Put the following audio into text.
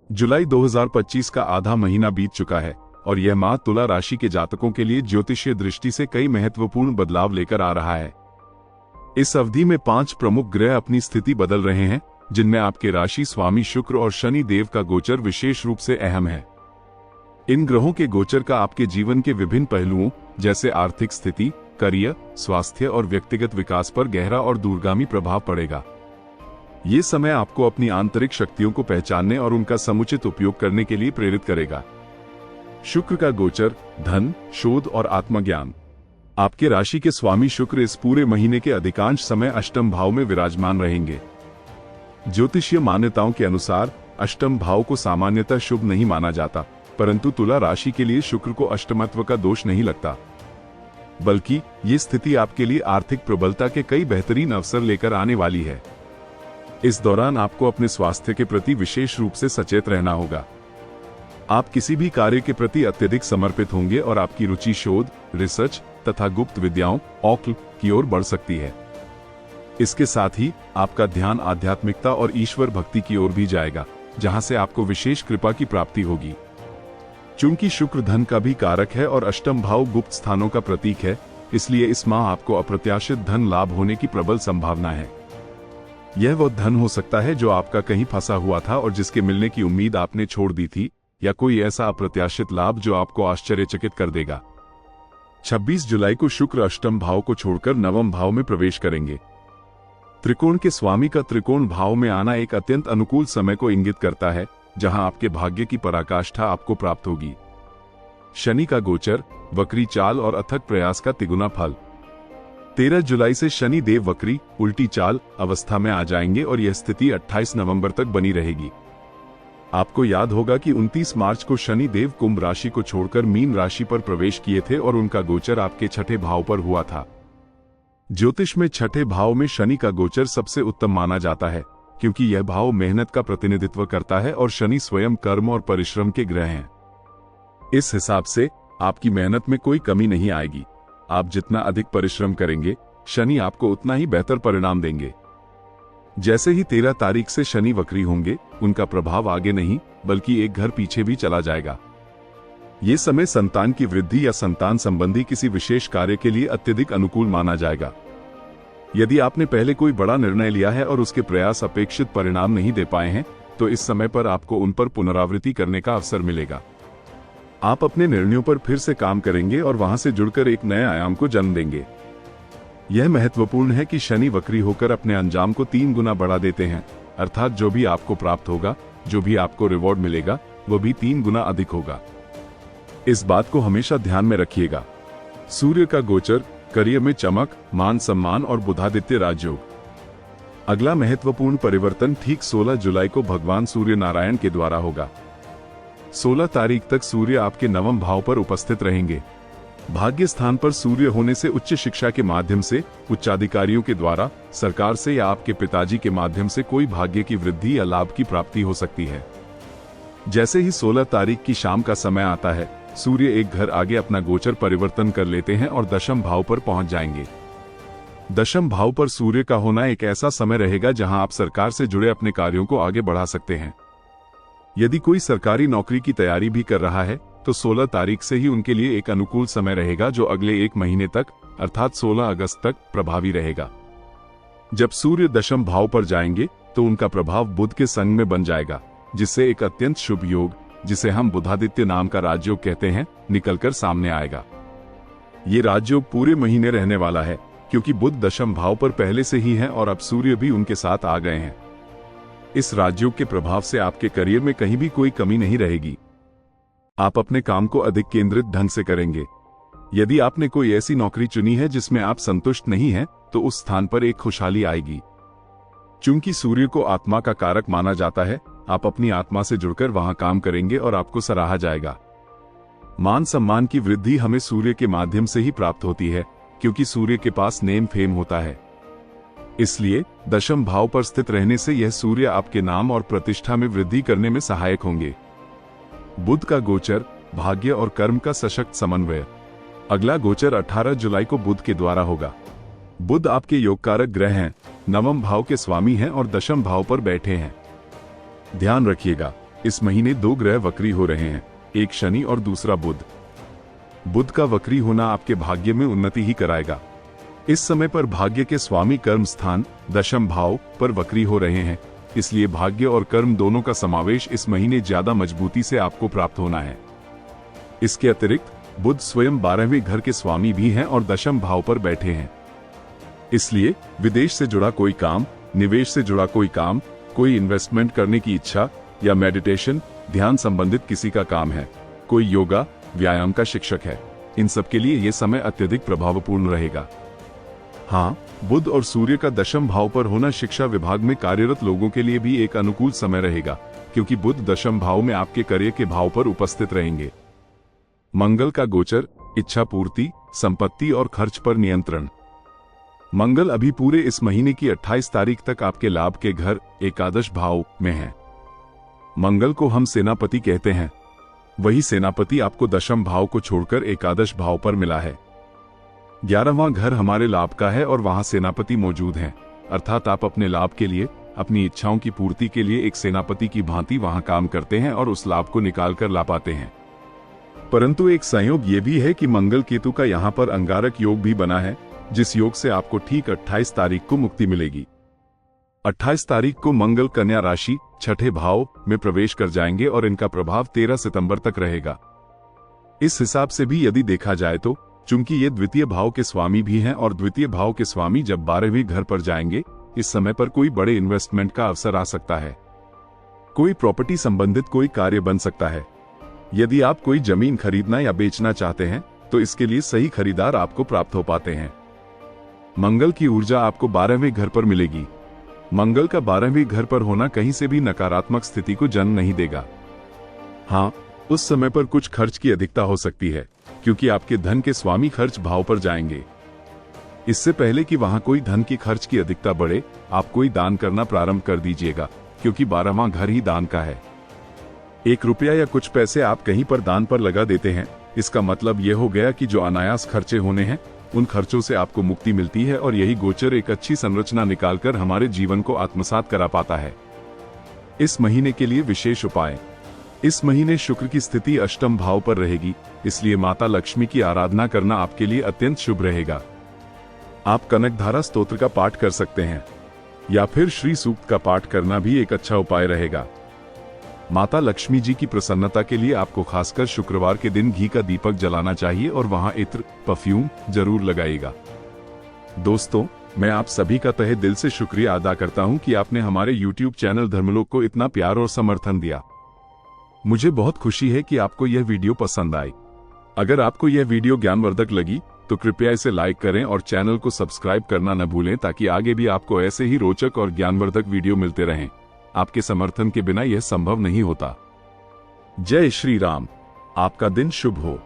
जुलाई 2025 का आधा महीना बीत चुका है और यह माह तुला राशि के जातकों के लिए ज्योतिषीय दृष्टि से कई महत्वपूर्ण बदलाव लेकर आ रहा है। इस अवधि में 5 प्रमुख ग्रह अपनी स्थिति बदल रहे हैं, जिनमें आपके राशि स्वामी शुक्र और शनि देव का गोचर विशेष रूप से अहम है। इन ग्रहों के गोचर का आपके जीवन के विभिन्न पहलुओं जैसे आर्थिक स्थिति, करियर, स्वास्थ्य और व्यक्तिगत विकास पर गहरा और दूरगामी प्रभाव पड़ेगा। ये समय आपको अपनी आंतरिक शक्तियों को पहचानने और उनका समुचित उपयोग करने के लिए प्रेरित करेगा। शुक्र का गोचर धन, शोध और आत्मज्ञान। आपके राशि के स्वामी शुक्र इस पूरे महीने के अधिकांश समय अष्टम भाव में विराजमान रहेंगे। ज्योतिषीय मान्यताओं के अनुसार अष्टम भाव को सामान्यतः शुभ नहीं माना जाता, परंतु तुला राशि के लिए शुक्र को अष्टमत्व का दोष नहीं लगता, बल्कि ये स्थिति आपके लिए आर्थिक प्रबलता के कई बेहतरीन अवसर लेकर आने वाली है। इस दौरान आपको अपने स्वास्थ्य के प्रति विशेष रूप से सचेत रहना होगा। आप किसी भी कार्य के प्रति अत्यधिक समर्पित होंगे और आपकी रुचि शोध, रिसर्च तथा गुप्त विद्याओं ऑक्ल की ओर बढ़ सकती है। इसके साथ ही आपका ध्यान आध्यात्मिकता और ईश्वर भक्ति की ओर भी जाएगा, जहां से आपको विशेष कृपा की प्राप्ति होगी। चूंकि शुक्र धन का भी कारक है और अष्टम भाव गुप्त स्थानों का प्रतीक है, इसलिए इस माह आपको अप्रत्याशित धन लाभ होने की प्रबल संभावना है। यह वो धन हो सकता है जो आपका कहीं फंसा हुआ था और जिसके मिलने की उम्मीद आपने छोड़ दी थी, या कोई ऐसा अप्रत्याशित लाभ जो आपको आश्चर्यचकित कर देगा। 26 जुलाई को शुक्र अष्टम भाव को छोड़कर नवम भाव में प्रवेश करेंगे। त्रिकोण के स्वामी का त्रिकोण भाव में आना एक अत्यंत अनुकूल समय को इंगित करता है, जहां आपके भाग्य की पराकाष्ठा आपको प्राप्त होगी। शनि का गोचर, वक्री चाल और अथक प्रयास का तिगुना फल। 13 जुलाई से शनि देव वक्री उल्टी चाल अवस्था में आ जाएंगे और यह स्थिति 28 नवंबर तक बनी रहेगी। आपको याद होगा कि 29 मार्च को शनि देव कुंभ राशि को छोड़कर मीन राशि पर प्रवेश किए थे और उनका गोचर आपके छठे भाव पर हुआ था। ज्योतिष में छठे भाव में शनि का गोचर सबसे उत्तम माना जाता है, क्योंकि यह भाव मेहनत का प्रतिनिधित्व करता है और शनि स्वयं कर्म और परिश्रम के ग्रह हैं। इस हिसाब से आपकी मेहनत में कोई कमी नहीं आएगी। आप जितना अधिक परिश्रम करेंगे, शनि आपको उतना ही बेहतर परिणाम देंगे। जैसे ही 13 तारीख से शनि वक्री होंगे, उनका प्रभाव आगे नहीं बल्कि एक घर पीछे भी चला जाएगा। ये समय संतान की वृद्धि या संतान संबंधी किसी विशेष कार्य के लिए अत्यधिक अनुकूल माना जाएगा। यदि आपने पहले कोई बड़ा निर्णय लिया है और उसके प्रयास अपेक्षित परिणाम नहीं दे पाए हैं, तो इस समय पर आपको उन पर पुनरावृत्ति करने का अवसर मिलेगा। आप अपने निर्णयों पर फिर से काम करेंगे और वहां से जुड़कर एक नए आयाम को जन्म देंगे। यह महत्वपूर्ण है कि शनि वक्री होकर अपने अंजाम को 3 गुना बढ़ा देते हैं, अर्थात जो भी आपको प्राप्त होगा, जो भी आपको रिवॉर्ड मिलेगा, वो भी 3 गुना अधिक होगा। इस बात को हमेशा ध्यान में रखिएगा। सूर्य का गोचर, करियर में चमक, मान सम्मान और बुधादित्य राजयोग। अगला महत्वपूर्ण परिवर्तन ठीक 16 जुलाई को भगवान सूर्य नारायण के द्वारा होगा। 16 तारीख तक सूर्य आपके नवम भाव पर उपस्थित रहेंगे। भाग्य स्थान पर सूर्य होने से उच्च शिक्षा के माध्यम से, उच्चाधिकारियों के द्वारा, सरकार से या आपके पिताजी के माध्यम से कोई भाग्य की वृद्धि या लाभ की प्राप्ति हो सकती है। जैसे ही 16 तारीख की शाम का समय आता है, सूर्य एक घर आगे अपना गोचर परिवर्तन कर लेते हैं और दशम भाव पर पहुंच जाएंगे। दशम भाव पर सूर्य का होना एक ऐसा समय रहेगा जहां आप सरकार से जुड़े अपने कार्यों को आगे बढ़ा सकते हैं। यदि कोई सरकारी नौकरी की तैयारी भी कर रहा है, तो 16 तारीख से ही उनके लिए एक अनुकूल समय रहेगा, जो अगले 1 महीने तक अर्थात 16 अगस्त तक प्रभावी रहेगा। जब सूर्य दशम भाव पर जाएंगे, तो उनका प्रभाव बुध के संग में बन जाएगा, जिससे एक अत्यंत शुभ योग, जिसे हम बुधादित्य नाम का राजयोग कहते हैं, निकलकर सामने आएगा। ये राजयोग पूरे महीने रहने वाला है, क्योंकि बुध दशम भाव पर पहले से ही है और अब सूर्य भी उनके साथ आ गए हैं। इस राजयोग के प्रभाव से आपके करियर में कहीं भी कोई कमी नहीं रहेगी। आप अपने काम को अधिक केंद्रित ढंग से करेंगे। यदि आपने कोई ऐसी नौकरी चुनी है जिसमें आप संतुष्ट नहीं हैं, तो उस स्थान पर एक खुशहाली आएगी। चूंकि सूर्य को आत्मा का कारक माना जाता है, आप अपनी आत्मा से जुड़कर वहां काम करेंगे और आपको सराहा जाएगा। मान सम्मान की वृद्धि हमें सूर्य के माध्यम से ही प्राप्त होती है, क्योंकि सूर्य के पास नेम फेम होता है। इसलिए दशम भाव पर स्थित रहने से यह सूर्य आपके नाम और प्रतिष्ठा में वृद्धि करने में सहायक होंगे। बुध का गोचर, भाग्य और कर्म का सशक्त समन्वय। अगला गोचर 18 जुलाई को बुध के द्वारा होगा। बुध आपके योगकारक ग्रह हैं, नवम भाव के स्वामी हैं और दशम भाव पर बैठे हैं। ध्यान रखिएगा, इस महीने 2 ग्रह वक्री हो रहे हैं, एक शनि और दूसरा बुध। बुध का वक्री होना आपके भाग्य में उन्नति ही कराएगा। इस समय पर भाग्य के स्वामी कर्म स्थान दशम भाव पर वक्री हो रहे हैं, इसलिए भाग्य और कर्म दोनों का समावेश इस महीने ज्यादा मजबूती से आपको प्राप्त होना है। इसके अतिरिक्त बुध स्वयं 12वें घर के स्वामी भी हैं और दशम भाव पर बैठे हैं। इसलिए विदेश से जुड़ा कोई काम, निवेश से जुड़ा कोई काम, कोई इन्वेस्टमेंट करने की इच्छा या मेडिटेशन, ध्यान संबंधित किसी का काम है, कोई योगा, व्यायाम का शिक्षक है, इन सब के लिए यह समय अत्यधिक प्रभावपूर्ण रहेगा। हाँ, बुध और सूर्य का दशम भाव पर होना शिक्षा विभाग में कार्यरत लोगों के लिए भी एक अनुकूल समय रहेगा, क्योंकि बुध दशम भाव में आपके करियर के भाव पर उपस्थित रहेंगे। मंगल का गोचर, इच्छा पूर्ति, संपत्ति और खर्च पर नियंत्रण। मंगल अभी पूरे इस महीने की 28 तारीख तक आपके लाभ के घर एकादश भाव में है। मंगल को हम सेनापति कहते हैं, वही सेनापति आपको दशम भाव को छोड़कर एकादश भाव पर मिला है। 11वां घर हमारे लाभ का है और वहां सेनापति मौजूद हैं, अर्थात आप अपने लाभ के लिए, अपनी इच्छाओं की पूर्ति के लिए एक सेनापति की भांति वहां काम करते हैं और उस लाभ को निकाल कर ला पाते हैं। परंतु एक संयोग ये भी है कि मंगल केतु का यहाँ पर अंगारक योग भी बना है, जिस योग से आपको ठीक 28 तारीख को मुक्ति मिलेगी। 28 तारीख को मंगल कन्या राशि छठे भाव में प्रवेश कर जाएंगे और इनका प्रभाव 13 सितंबर तक रहेगा। इस हिसाब से भी यदि देखा जाए तो चूंकि ये द्वितीय भाव के स्वामी भी हैं और द्वितीय भाव के स्वामी जब 12वें घर पर जाएंगे, इस समय पर कोई बड़े इन्वेस्टमेंट का अवसर आ सकता है। कोई प्रॉपर्टी संबंधित कोई कार्य बन सकता है। यदि आप कोई जमीन खरीदना या बेचना चाहते हैं तो इसके लिए सही खरीदार आपको प्राप्त हो पाते हैं। मंगल की ऊर्जा आपको 12वें घर पर मिलेगी। मंगल का 12वें घर पर होना कहीं से भी नकारात्मक स्थिति को जन्म नहीं देगा। हाँ, उस समय पर कुछ खर्च की अधिकता हो सकती है, क्योंकि आपके धन के स्वामी खर्च भाव पर जाएंगे। इससे पहले कि वहां कोई धन की खर्च की अधिकता बढ़े, आप कोई दान करना प्रारंभ कर दीजिएगा, क्योंकि 12वां घर ही दान का है। 1 रुपया या कुछ पैसे आप कहीं पर दान पर लगा देते हैं, इसका मतलब यह हो गया कि जो अनायास खर्चे होने हैं उन खर्चों से आपको मुक्ति मिलती है और यही गोचर एक अच्छी संरचना निकालकर हमारे जीवन को आत्मसात करा पाता है। इस महीने के लिए विशेष उपाय। इस महीने शुक्र की स्थिति अष्टम भाव पर रहेगी, इसलिए माता लक्ष्मी की आराधना करना आपके लिए अत्यंत शुभ रहेगा। आप कनकधारा स्तोत्र का पाठ कर सकते हैं या फिर श्री सूक्त का पाठ करना भी एक अच्छा उपाय रहेगा। माता लक्ष्मी जी की प्रसन्नता के लिए आपको खासकर शुक्रवार के दिन घी का दीपक जलाना चाहिए और वहां इत्र, परफ्यूम जरूर लगाइएगा। दोस्तों, मैं आप सभी का तहे दिल से शुक्रिया अदा करता हूं कि आपने हमारे YouTube चैनल धर्मलोक को इतना प्यार और समर्थन दिया। मुझे बहुत खुशी है कि आपको यह वीडियो पसंद आई। अगर आपको यह वीडियो ज्ञानवर्धक लगी तो कृपया इसे लाइक करें और चैनल को सब्सक्राइब करना न भूलें, ताकि आगे भी आपको ऐसे ही रोचक और ज्ञानवर्धक वीडियो मिलते रहें। आपके समर्थन के बिना यह संभव नहीं होता। जय श्री राम। आपका दिन शुभ हो।